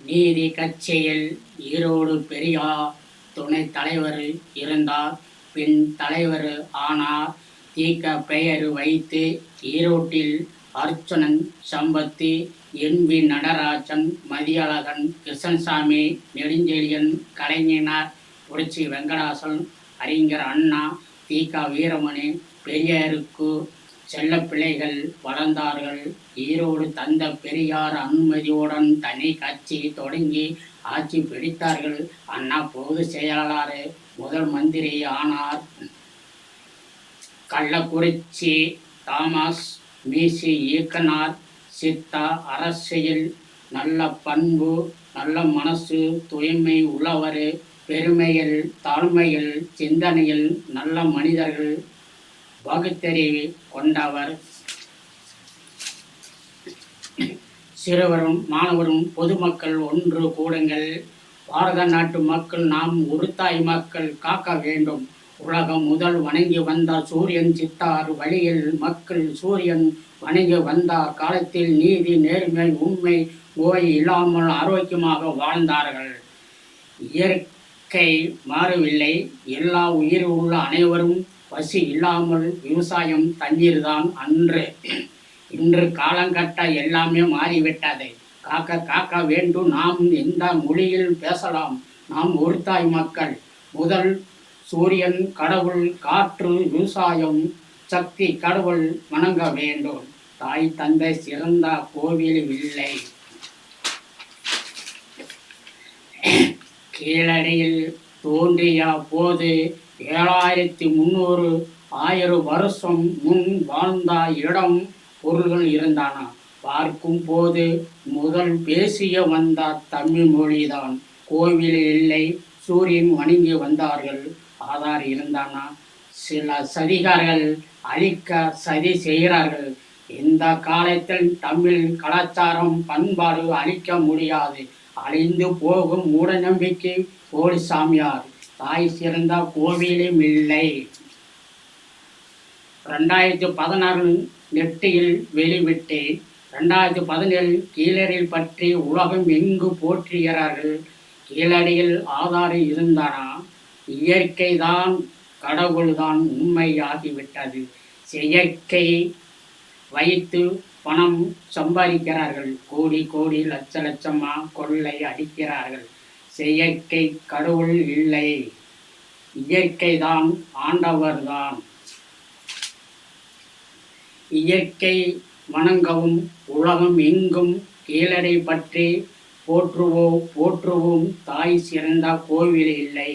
நீதி கட்சியில் ஈரோடு பெரியார் துணைத் தலைவர் இருந்தார். பின் தலைவர் ஆனார். தீக்க பெயர் வைத்து ஈரோட்டில் அர்ச்சுனன், சம்பத்து, என்.வி. நடராஜன், மதியழகன், கிருஷ்ணசாமி, நெடுஞ்செழியன், கலைஞர், புரட்சி வெங்கடாசலம், அறிஞர் அண்ணா, தீக்க வீரமணி, பெரியாருக்கு செல்ல பிள்ளைகள் வளர்ந்தார்கள். ஈரோடு தந்த பெரியார் அனுமதியுடன் தனி கட்சி தொடங்கி ஆட்சி பிடித்தார்கள். அண்ணா பொதுச் செயலாளர், முதல் மந்திரி ஆனார். கள்ளக்குறிச்சி தாமஸ் மீசி இயக்குனர். சித்தா அரசியல் நல்ல பண்பு, நல்ல மனசு, தூய்மை உள்ளவர், பெருமையில் தாழ்மையில் சிந்தனையில் நல்ல மனிதர்கள், பகுத்தறிவு கொண்டவர். சிறுவரும் மாணவரும் பொதுமக்கள் ஒன்று கூடுங்கள். பாரத நாட்டு மக்கள் நாம் ஒருத்தாய் மக்கள் காக்க வேண்டும். உலகம் முதல் வணங்கி வந்தார் சூரியன் சித்தார் வழியில் மக்கள் சூரியன் வணங்கி வந்தார் காலத்தில் நீதி நேர்மை உண்மை நோய் இல்லாமல் ஆரோக்கியமாக வாழ்ந்தார்கள். இயற்கை மாறவில்லை. எல்லா உயிர் உள்ள அனைவரும் பசி இல்லாமல் விவசாயம் தண்ணீர் தான் அன்று. இன்று காலங்கட்ட எல்லாமே மாறிவிட்டது. காக்க காக்க வேண்டும். நாம் எந்த மொழியில் பேசலாம்? நாம் ஒருத்தாய் மக்கள். முதல் சூரியன் கடவுள், காற்று விவசாயம், சக்தி கடவுள் வணங்க வேண்டும். தாய் தந்தை சிறந்த கோவில் இல்லை. கீழடியில் தோன்றிய போது 7300 1000 வருஷம் முன் வாழ்ந்த இடம் பொருள்கள் இருந்தன. பார்க்கும் போது முதல் பேசிய வந்த தமிழ் மொழிதான். கோவில் இல்லை. சூரியன் வணங்கி வந்தார்கள். ஆதார் இருந்தானா? சில சதிகாரர்கள் அழிக்க சதி செய்கிறார்கள். இந்த காலத்தில் தமிழ் கலாச்சாரம் பண்பாடு அழிக்க முடியாது. அழிந்து போகும் மூட நம்பிக்கை போலி சாமியார். தாய் சிறந்த கோவிலும் இல்லை. 2016 நெட்டியில் வெளிவிட்டு 2017 கீழடியில் பற்றி உலகம் எங்கு போற்றுகிறார்கள். கீழடியில் ஆதாரம் இருந்தானா? இயற்கை தான் கடவுள்தான் உண்மையாகிவிட்டது. செயற்கை வைத்து பணம் சம்பாதிக்கிறார்கள். கோடி கோடி லட்ச லட்சமா கொள்ளை அடிக்கிறார்கள். செயற்கை கடவுள் இல்லை. இயற்கை தான் ஆண்டவர்தான். இயற்கை வணங்கவும். உலகம் எங்கும் கீழடை பற்றி போற்றுவோம். தாய் சிறந்த கோவில் இல்லை.